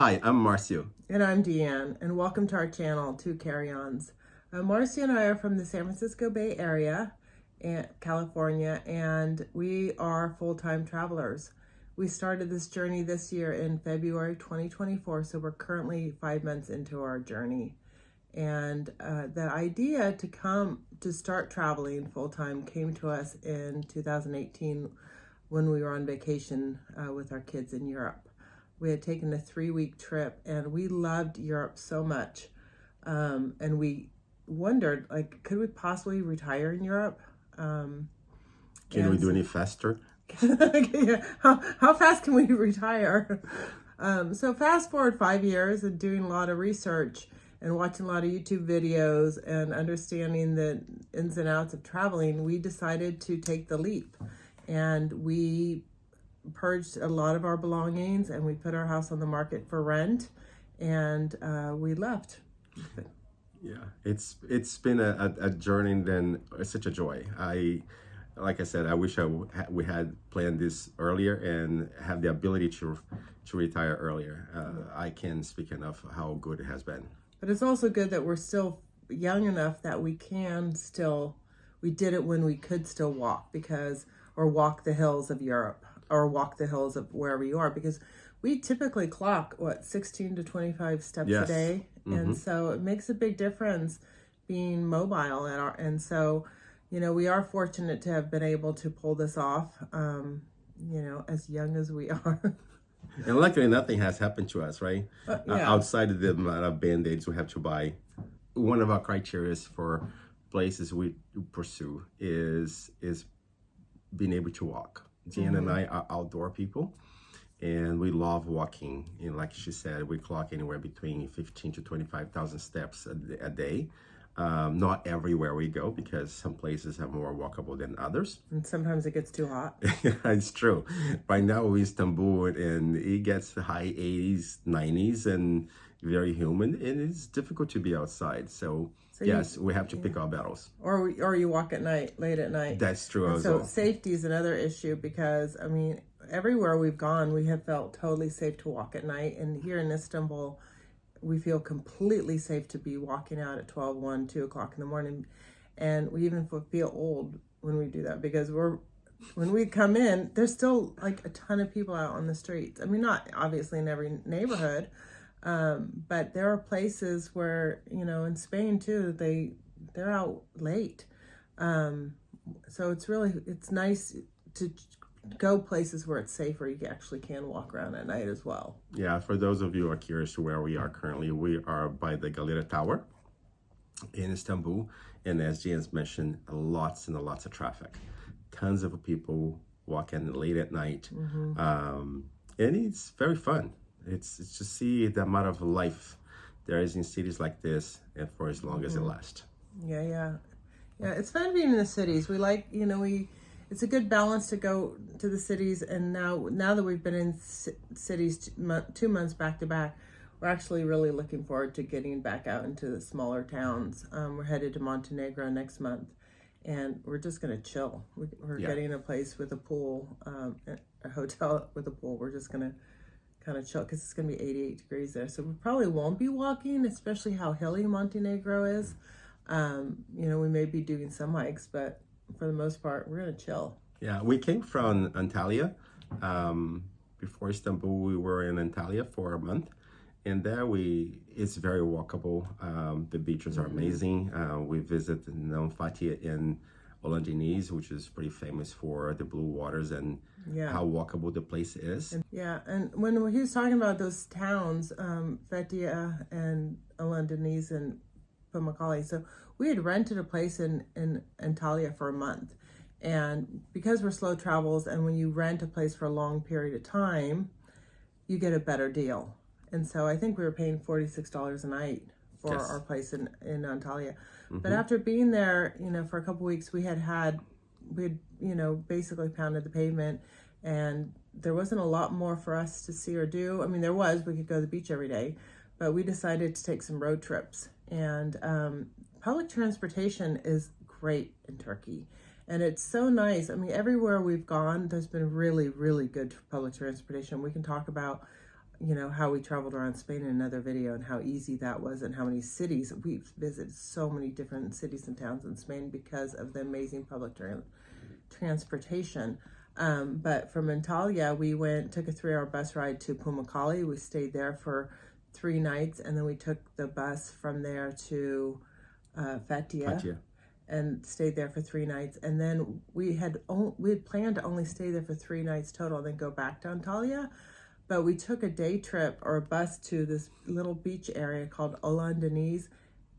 Hi, I'm Marcio. And I'm Deann, and welcome to our channel, Two Carry-Ons. Marcio and I are from the San Francisco Bay Area, California, and we are full-time travelers. We started this journey this year in February 2024, so we're currently 5 months into our journey. And the idea to start traveling full-time came to us in 2018 when we were on vacation with our kids in Europe. We had taken a 3-week trip and we loved Europe so much. And we wondered, could we possibly retire in Europe? Can we do any faster? How fast can we retire? So fast forward 5 years and doing a lot of research and watching a lot of YouTube videos and understanding the ins and outs of traveling, we decided to take the leap. And we purged a lot of our belongings and we put our house on the market for rent, and we left. Yeah, it's been a journey, then such a joy. Like I said, I wish we had planned this earlier and have the ability to retire earlier. I can't speak enough how good it has been. But it's also good that we're still young enough that we did it when we could still walk, or walk the hills of Europe, or walk the hills of wherever you are, because we typically clock 16 to 25 steps Yes. a day. Mm-hmm. And so it makes a big difference being mobile and so we are fortunate to have been able to pull this off, as young as we are. And luckily nothing has happened to us, right? Yeah. Outside of the amount of band-aids we have to buy. One of our criteria for places we pursue is being able to walk. Deann and I are outdoor people, and we love walking. And like she said, we clock anywhere between 15 to 25,000 steps a day. Not everywhere we go, because some places are more walkable than others. And sometimes it gets too hot. It's true. Right now we're in Istanbul, and it gets high 80s, 90s, and very humid, and it's difficult to be outside. So yes, we have to pick our battles. Or you walk at night, late at night. That's true. And also. so safety is another issue, because everywhere we've gone, we have felt totally safe to walk at night. And here in Istanbul, we feel completely safe to be walking out at 12, 1, 2 o'clock in the morning. And we even feel old when we do that, because when we come in, there's still a ton of people out on the streets. Not obviously in every neighborhood, but there are places where, in Spain too, they're out late. So it's nice to go places where it's safe, where you actually can walk around at night as well. Yeah, for those of you who are curious to where we are currently, we are by the Galata Tower in Istanbul. And as James mentioned, lots and lots of traffic. Tons of people walking late at night. And it's very fun. It's just see the amount of life there is in cities like this, and for as long as it lasts. Yeah. It's fun being in the cities. We like, it's a good balance to go to the cities. And now that we've been in cities 2 months back to back, we're actually really looking forward to getting back out into the smaller towns. We're headed to Montenegro next month, and we're just going to chill. We're getting a place with a pool, a hotel with a pool. We're just going to kind of chill, because it's going to be 88 degrees there. So we probably won't be walking, especially how hilly Montenegro is. We may be doing some hikes, but for the most part, we're going to chill. Yeah, we came from Antalya. Before Istanbul, we were in Antalya for a month. And there it's very walkable. The beaches are amazing. We visited Fatih in Hollandenese, which is pretty famous for the blue waters and how walkable the place is. And when he was talking about those towns, Fethiye and Hollandenese and Pamukkale, so we had rented a place in Antalya for a month. And because we're slow travels, and when you rent a place for a long period of time, you get a better deal. And so I think we were paying $46 a night for our place in Antalya. But after being there, for a couple weeks, we had basically pounded the pavement, and there wasn't a lot more for us to see or do. There was, we could go to the beach every day, but we decided to take some road trips. And public transportation is great in Turkey. And it's so nice. Everywhere we've gone, there's been really, really good public transportation. We can talk about how we traveled around Spain in another video, and how easy that was, and how many cities we visited, so many different cities and towns in Spain because of the amazing public transportation. But from Antalya, we took a 3-hour bus ride to Pumakali. We stayed there for 3 nights, and then we took the bus from there to Fethiye. And stayed there for 3 nights, and then we had planned to only stay there for 3 nights total, and then go back to Antalya. But we took a day trip or a bus to this little beach area called Hollandaise,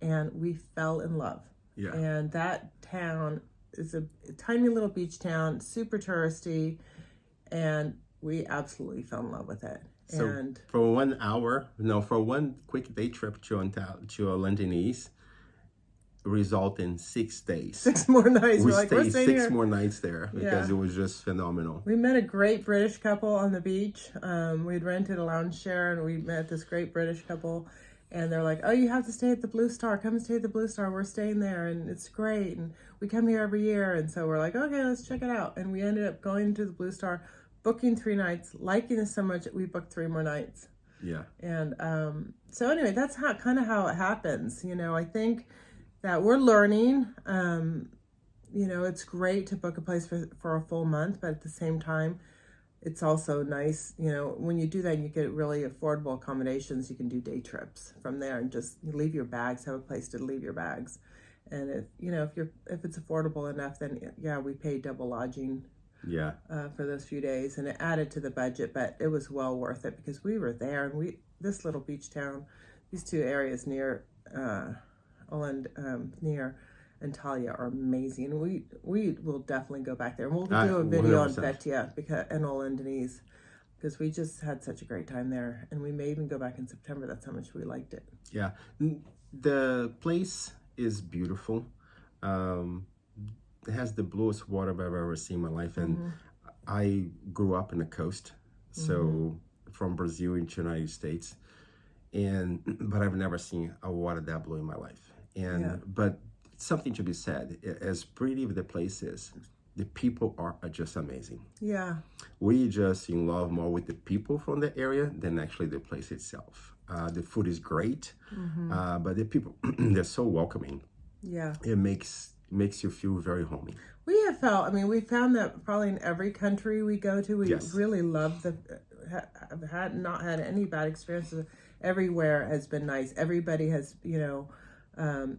and we fell in love. Yeah. And that town is a tiny little beach town, super touristy, and we absolutely fell in love with it. So and for 1 hour, for one quick day trip to Hollandaise, result in 6 days. 6 more nights. We We're stayed staying 6 here. more nights there because it was just phenomenal. We met a great British couple on the beach. We'd rented a lounge share, and we met this great British couple, and they're like, "Oh, you have to stay at the Blue Star. Come and stay at the Blue Star. We're staying there, and it's great. And we come here every year." And so we're like, "Okay, let's check it out." And we ended up going to the Blue Star, booking 3 nights, liking it so much that we booked 3 more nights. Yeah. And so anyway, that's kind of how it happens. I think that we're learning. It's great to book a place for a full month, but at the same time, it's also nice, when you do that, you get really affordable accommodations. You can do day trips from there and just leave your bags, have a place to leave your bags. And if it's affordable enough, then we pay double lodging for those few days, and it added to the budget, but it was well worth it because we were there, and this little beach town, these 2 areas near near Antalya are amazing, and we will definitely go back there, and we'll do a video 100%. On Fethiye and Hollandaise because we just had such a great time there, and we may even go back in September. That's how much we liked it. Yeah, the place is beautiful. It has the bluest water I've ever seen in my life, and I grew up in the coast, so from Brazil into the United States, but I've never seen a water that blue in my life. But something to be said, as pretty as the place is, the people are just amazing. Yeah. We just in love more with the people from the area than actually the place itself. The food is great, but the people, they're so welcoming. Yeah. It makes you feel very homey. We found that probably in every country we go to, we really love have not had any bad experiences. Everywhere has been nice. Everybody has,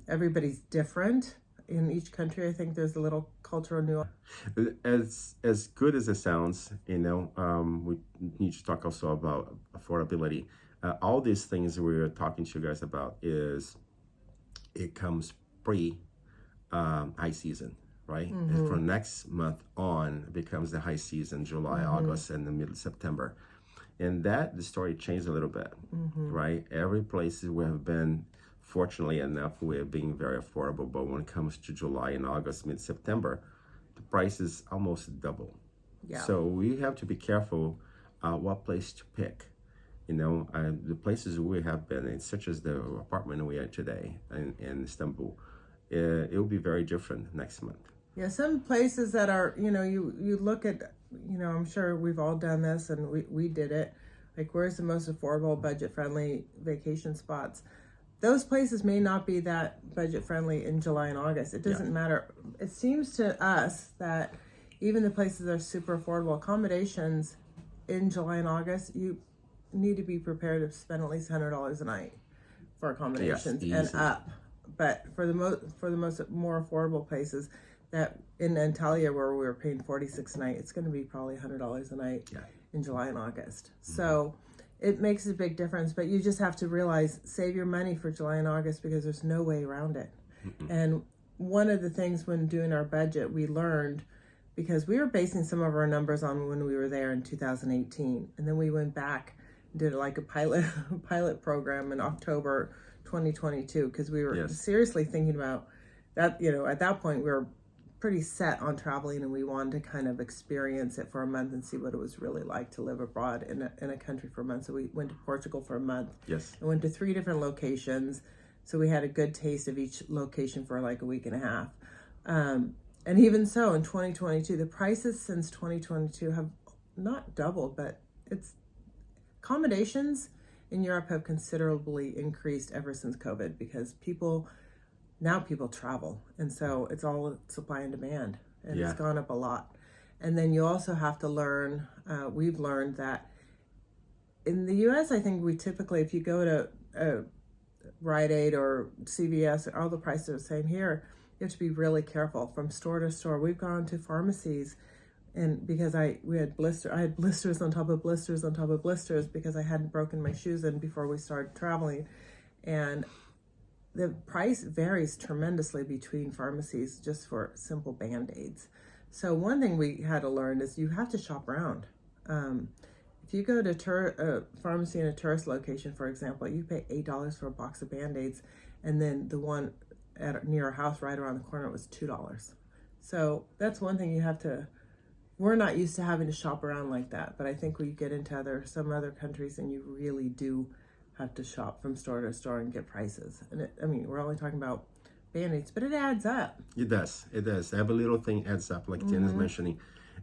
everybody's different in each country. I think there's a little cultural nuance. As good as it sounds, we need to talk also about affordability. All these things we're talking to you guys about it comes high season, right? And from next month on becomes the high season, July, August, and the middle of September. And the story changed a little bit, right? Every place we have been, fortunately enough, we're being very affordable. But when it comes to July and August, mid-September, the price is almost double. Yeah. So we have to be careful what place to pick. The places we have been in, such as the apartment we are today in Istanbul, it will be very different next month. Yeah, some places that are, you look at, I'm sure we've all done this, and we did it. Like, where's the most affordable, budget-friendly vacation spots? Those places may not be that budget-friendly in July and August. It doesn't matter. It seems to us that even the places that are super affordable accommodations in July and August, you need to be prepared to spend at least $100 a night for accommodations and up. But for the most more affordable places, that in Antalya, where we were paying $46 a night, it's going to be probably $100 a night in July and August. So it makes a big difference, but you just have to realize, save your money for July and August because there's no way around it. And one of the things when doing our budget, we learned, because we were basing some of our numbers on when we were there in 2018, and then we went back and did like a pilot program in October 2022, because we were seriously thinking about that. At that point we were pretty set on traveling, and we wanted to kind of experience it for a month and see what it was really like to live abroad in a country for a month. So we went to Portugal for a month. Yes. And went to 3 different locations. So we had a good taste of each location for like a week and a half. And even so, in 2022, the prices since 2022 have not doubled, but accommodations in Europe have considerably increased ever since COVID because people travel, and so it's all supply and demand, and it's gone up a lot. And then you also have to learn. We've learned that in the U.S., I think we typically, if you go to Rite Aid or CVS, all the prices are the same. Here, you have to be really careful from store to store. We've gone to pharmacies, and because I had blisters on top of blisters on top of blisters because I hadn't broken my shoes in before we started traveling, and the price varies tremendously between pharmacies just for simple Band-Aids. So one thing we had to learn is you have to shop around. If you go to a pharmacy in a tourist location, for example, you pay $8 for a box of Band-Aids, and then the one near a house right around the corner was $2. So that's one thing you have to. We're not used to having to shop around like that, but I think we get into some other countries, and you really do have to shop from store to store and get prices. And we're only talking about Band-Aids, but it adds up. It does. Every little thing adds up, like Deann is mentioning.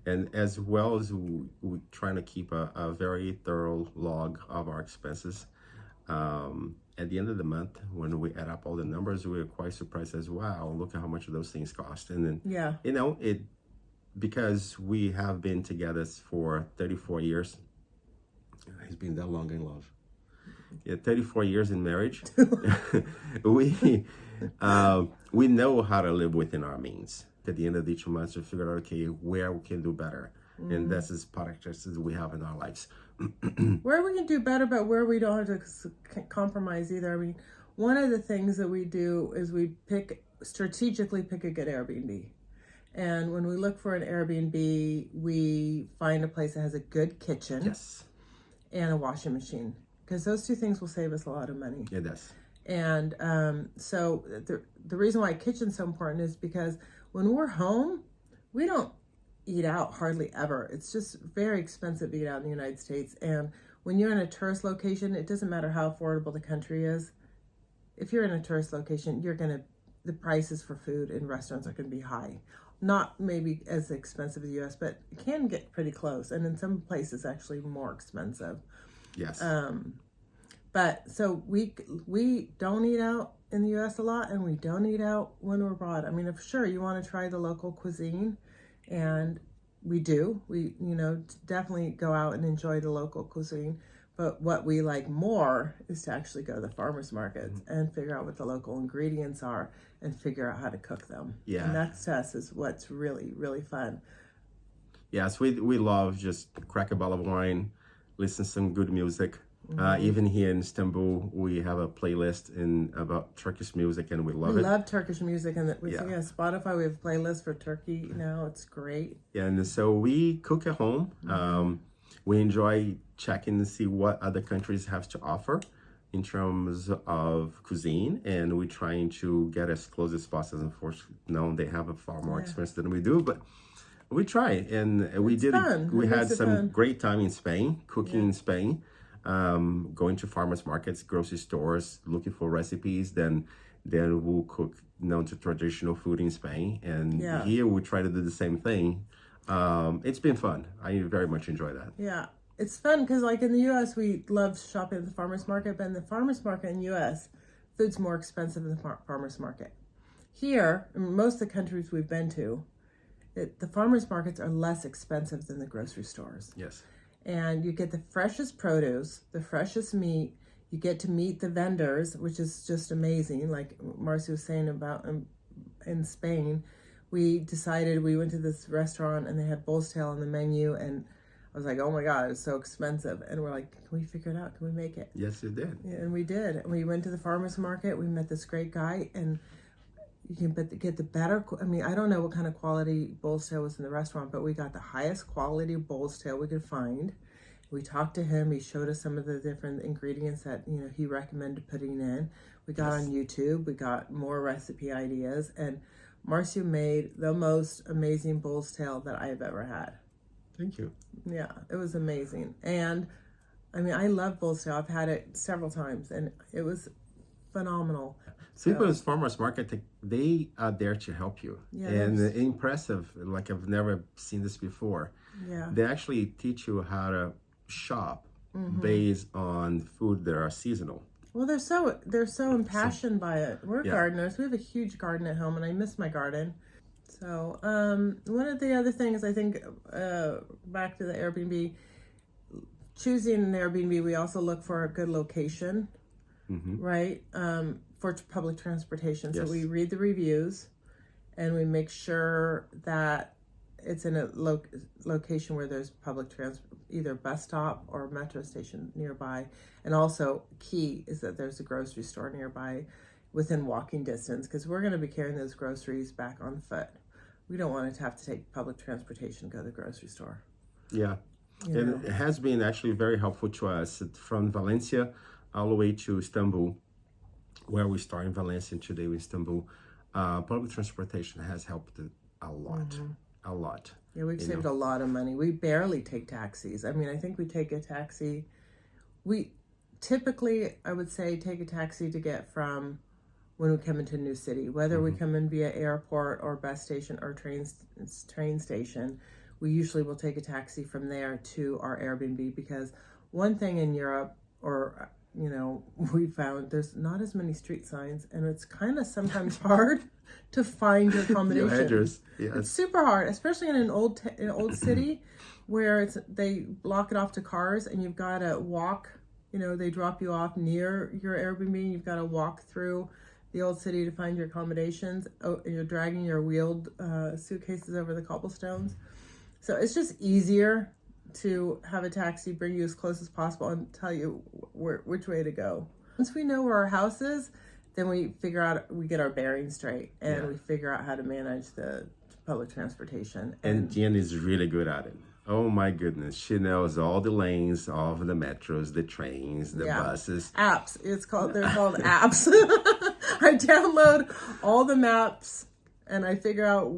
And as well as we trying to keep a very thorough log of our expenses. At the end of the month, when we add up all the numbers, we were quite surprised as well. Look at how much those things cost. And then, because we have been together for 34 years. It's been that long in love. 34 years in marriage. We know how to live within our means. At the end of each month, we figure out, okay, where we can do better. And that's as practices we have in our lives. Where we can do better, but where we don't have to compromise either. One of the things that we do is we strategically pick a good Airbnb. And when we look for an Airbnb, we find a place that has a good kitchen and a washing machine. Because those two things will save us a lot of money. It does. And so the reason why kitchen's so important is because when we're home, we don't eat out hardly ever. It's just very expensive to eat out in the United States. And when you're in a tourist location, it doesn't matter how affordable the country is. If you're in a tourist location, the prices for food in restaurants are going to be high. Not maybe as expensive as the U.S., but it can get pretty close. And in some places, actually more expensive. Yes. But so we don't eat out in the U.S. a lot, and we don't eat out when we're abroad. If sure you want to try the local cuisine, and we do. We definitely go out and enjoy the local cuisine. But what we like more is to actually go to the farmers markets and figure out what the local ingredients are and figure out how to cook them. Yeah. And that to us is what's really, really fun. Yes, we love just crack a bottle of wine, listen to some good music. Even here in Istanbul, we have a playlist about Turkish music, and we love it. We love Turkish music, and Spotify, we have a playlist for Turkey now. It's great. Yeah, and so we cook at home. We enjoy checking to see what other countries have to offer in terms of cuisine, and we're trying to get as close as possible. Unfortunately, they have a far more experience than we do, but we try, and we had some great time in Spain, cooking in Spain. Going to farmers markets, grocery stores, looking for recipes. Then we'll cook to traditional food in Spain, and here we try to do the same thing. It's been fun. I very much enjoy that. Yeah, it's fun because like in the U.S. we love shopping at the farmers market, but in the farmers market in the U.S. food's more expensive than the farmers market. Here, in most of the countries we've been to, the farmers markets are less expensive than the grocery stores. Yes. And you get the freshest produce, the freshest meat. You get to meet the vendors, which is just amazing. Like Marcio was saying about in Spain, we went to this restaurant and they had bull's tail on the menu, and I was like, oh my God, it's so expensive. And we're like, can we figure it out? Can we make it? Yes, you did. Yeah, and we did. And we went to the farmer's market. We met this great guy, and you can get the better. I don't know what kind of quality bull's tail was in the restaurant, but we got the highest quality bull's tail we could find. We talked to him. He showed us some of the different ingredients that he recommended putting in. We got on YouTube. We got more recipe ideas, and Marcio made the most amazing bull's tail that I have ever had. Thank you. Yeah, it was amazing, and I love bull's tail. I've had it several times, and it was phenomenal. People's farmers market, they are there to help you. Yeah, and impressive, like I've never seen this before. Yeah. They actually teach you how to shop based on food that are seasonal. Well, they're so impassioned by it. We're Yeah. gardeners. We have a huge garden at home, and I miss my garden. So, one of the other things I think, back to the Airbnb, choosing an Airbnb, we also look for a good location, right? For public transportation. So Yes. we read the reviews, and we make sure that it's in a location where there's public transport, either bus stop or metro station nearby. And also, key is that there's a grocery store nearby within walking distance, because we're going to be carrying those groceries back on foot. We don't want to have to take public transportation to go to the grocery store. Yeah. And it has been actually very helpful to us from Valencia all the way to Istanbul, where we start in Valencia and today we're in Istanbul. Public transportation has helped a lot, a lot. Yeah, we've saved a lot of money. We barely take taxis. I mean, I think we take a taxi. We typically, I would say, take a taxi to get from when we come into a new city, whether we come in via airport or bus station or train station. We usually will take a taxi from there to our Airbnb, because one thing in Europe, or we found there's not as many street signs, and it's kind of sometimes hard to find your accommodation. Your address, yes. It's super hard, especially in an old city where they block it off to cars, and you've got to walk. They drop you off near your Airbnb, and you've got to walk through the old city to find your accommodations. Oh, and you're dragging your wheeled suitcases over the cobblestones. So it's just easier to have a taxi bring you as close as possible and tell you which way to go. Once we know where our house is, then we get our bearings straight, and we figure out how to manage the public transportation. And Deann is really good at it. Oh my goodness. She knows all the lanes of the metros, the trains, the buses. Apps. They're called apps. I download all the maps, and I figure out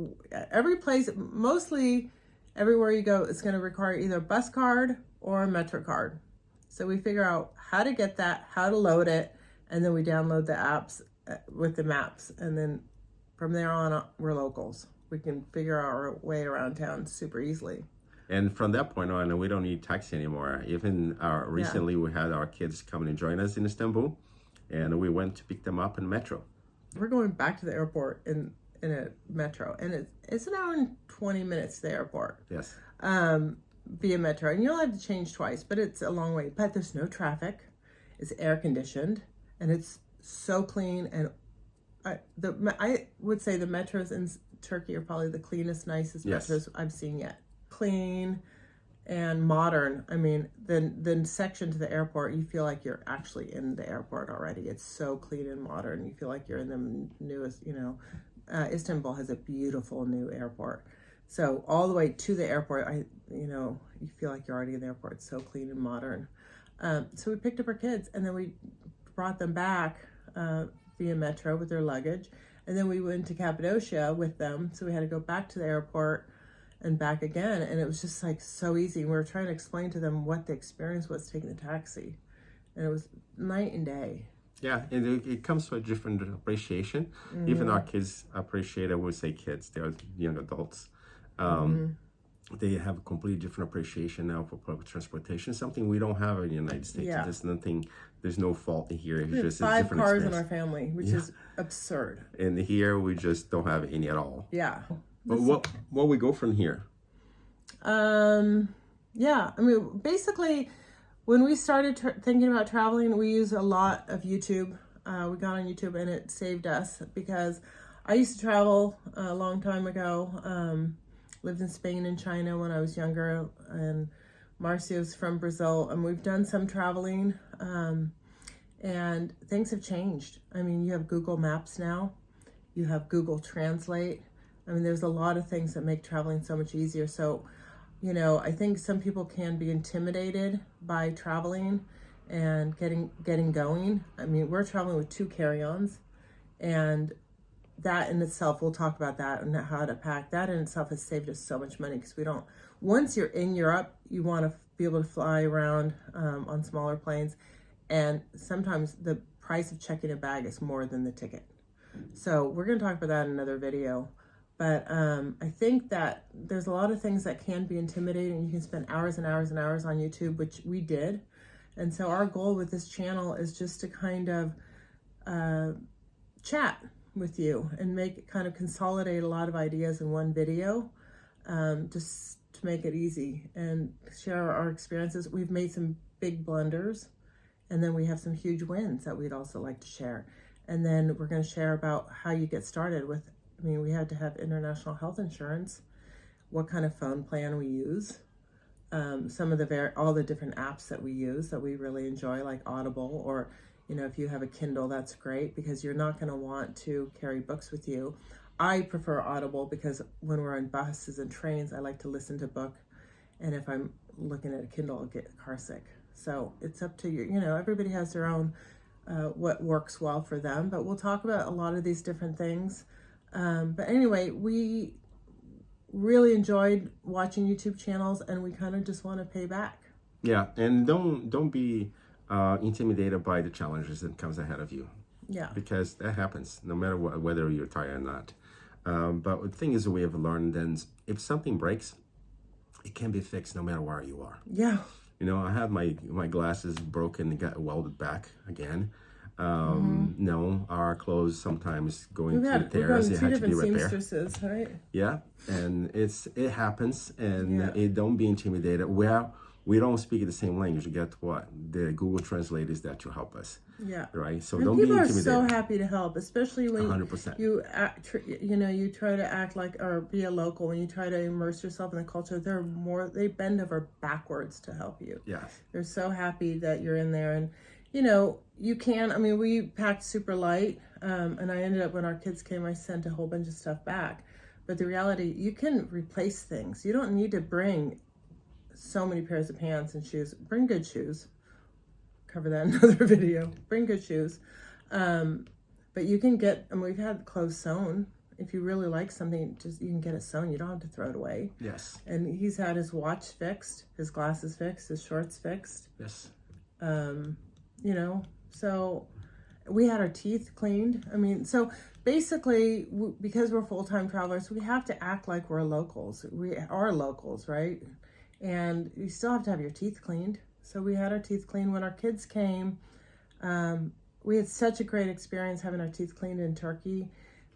every place, mostly everywhere you go, it's going to require either a bus card or a metro card. So we figure out how to get that, how to load it, and then we download the apps with the maps. And then from there on, we're locals. We can figure our way around town super easily. And from that point on, we don't need taxi anymore. Even recently, we had our kids come and join us in Istanbul, and we went to pick them up in metro. We're going back to the airport in a metro, and it's an hour and 20 minutes to the airport. Yes. Via metro, and you'll have to change twice, but it's a long way. But there's no traffic. It's air conditioned, and it's so clean. And I would say the metros in Turkey are probably the cleanest, nicest metros I've seen yet. Clean and modern. I mean, the section to the airport, you feel like you're actually in the airport already. It's so clean and modern. You feel like you're in the newest, Istanbul has a beautiful new airport. So all the way to the airport, you feel like you're already in the airport. It's so clean and modern. So we picked up our kids, and then we brought them back via metro with their luggage. And then we went to Cappadocia with them. So we had to go back to the airport and back again. And it was just like so easy. We were trying to explain to them what the experience was taking the taxi. And it was night and day. Yeah, and it comes to a different appreciation. Even our kids appreciate it. We say kids, they're young adults. They have a completely different appreciation now for public transportation, something we don't have in the United States. Yeah. There's no fault here. It's We have just a 5 different cars experience. in our family, which is absurd. And here we just don't have any at all. Yeah. But what we go from here? Yeah, I mean, basically, when we started thinking about traveling, we used a lot of YouTube. We got on YouTube, and it saved us, because I used to travel a long time ago. Lived in Spain and China when I was younger, and Marcio's from Brazil, and we've done some traveling, and things have changed. I mean, you have Google Maps now. You have Google Translate. I mean, there's a lot of things that make traveling so much easier. So, I think some people can be intimidated by traveling and getting going. I mean, we're traveling with 2 carry-ons, and that in itself, we'll talk about that and how to pack. That in itself has saved us so much money, because once you're in Europe, you want to be able to fly around on smaller planes, and sometimes the price of checking a bag is more than the ticket. So we're going to talk about that in another video. But I think that there's a lot of things that can be intimidating. You can spend hours and hours and hours on YouTube, which we did. And so our goal with this channel is just to kind of chat with you and kind of consolidate a lot of ideas in one video, just to make it easy and share our experiences. We've made some big blunders, and then we have some huge wins that we'd also like to share. And then we're going to share about how you get started with, we had to have international health insurance, what kind of phone plan we use, some of all the different apps that we use that we really enjoy, like Audible, or if you have a Kindle, that's great because you're not going to want to carry books with you. I prefer Audible because when we're on buses and trains, I like to listen to book. And if I'm looking at a Kindle, I'll get car sick. So it's up to you. Everybody has their own, what works well for them. But we'll talk about a lot of these different things. But anyway, we really enjoyed watching YouTube channels, and we kind of just want to pay back. Yeah, and don't be intimidated by the challenges that comes ahead of you. Yeah, because that happens no matter whether you're tired or not. But the thing is, we have learned that if something breaks, it can be fixed no matter where you are. Yeah. I had my glasses broken and got welded back again. Our clothes sometimes going through tears. It had to be repaired. Seamstresses, right? Yeah, and it happens, and it don't be intimidated. We don't speak the same language. Guess what? The Google Translate is there to help us. Yeah. Right. So and don't be intimidated. People are so happy to help, especially when 100%. you you try to act like or be a local. When you try to immerse yourself in the culture, they bend over backwards to help you. Yes. They're so happy that you're in there, and you can. We packed super light, and I ended up when our kids came, I sent a whole bunch of stuff back. But the reality, you can replace things. You don't need to bring so many pairs of pants and shoes. Bring good shoes. Cover that in another video. Bring good shoes. But you can get, we've had clothes sewn. If you really like something, you can get it sewn. You don't have to throw it away. Yes. And he's had his watch fixed, his glasses fixed, his shorts fixed. Yes. So we had our teeth cleaned. So basically, because we're full-time travelers, we have to act like we're locals. We are locals, right? And you still have to have your teeth cleaned. So we had our teeth cleaned when our kids came. We had such a great experience having our teeth cleaned in Turkey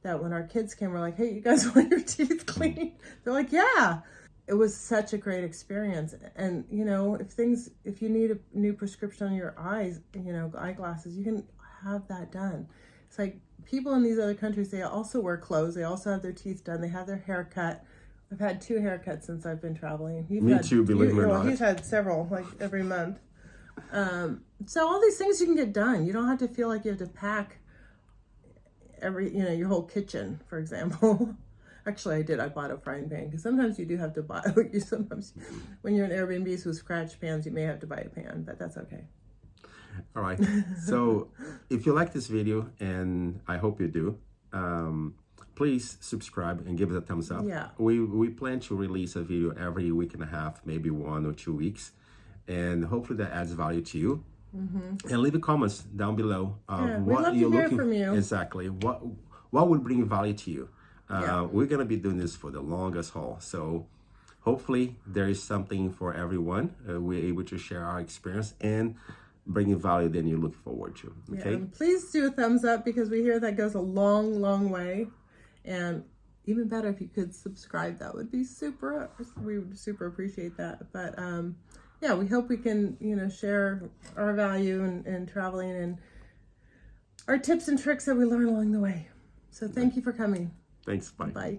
that when our kids came, we're like, hey, you guys want your teeth cleaned? They're like, yeah. It was such a great experience. And, if you need a new prescription on your eyes, eyeglasses, you can have that done. It's like people in these other countries, they also wear clothes. They also have their teeth done. They have their hair cut. I've had 2 haircuts since I've been traveling. Me too, believe it or not. He's had several, like every month. So all these things you can get done. You don't have to feel like you have to pack your whole kitchen, for example. Actually, I did. I bought a frying pan because sometimes you do have to buy. Sometimes when you're in Airbnbs with scratch pans, you may have to buy a pan, but that's okay. All right. So if you like this video, and I hope you do, please subscribe and give it a thumbs up. Yeah. We plan to release a video every week and a half, maybe 1 or 2 weeks, and hopefully that adds value to you. Mm-hmm. And leave comments down below. We'd love to hear from you. Exactly. What would bring value to you? We're gonna be doing this for the longest haul, so hopefully there is something for everyone. We're able to share our experience and bringing value that you look forward to. Okay. Yeah, please do a thumbs up because we hear that goes a long, long way. And even better if you could subscribe, that would be super. We would super appreciate that. But we hope we can share our value in traveling and our tips and tricks that we learn along the way. So thank you for coming. Thanks. Bye. Bye.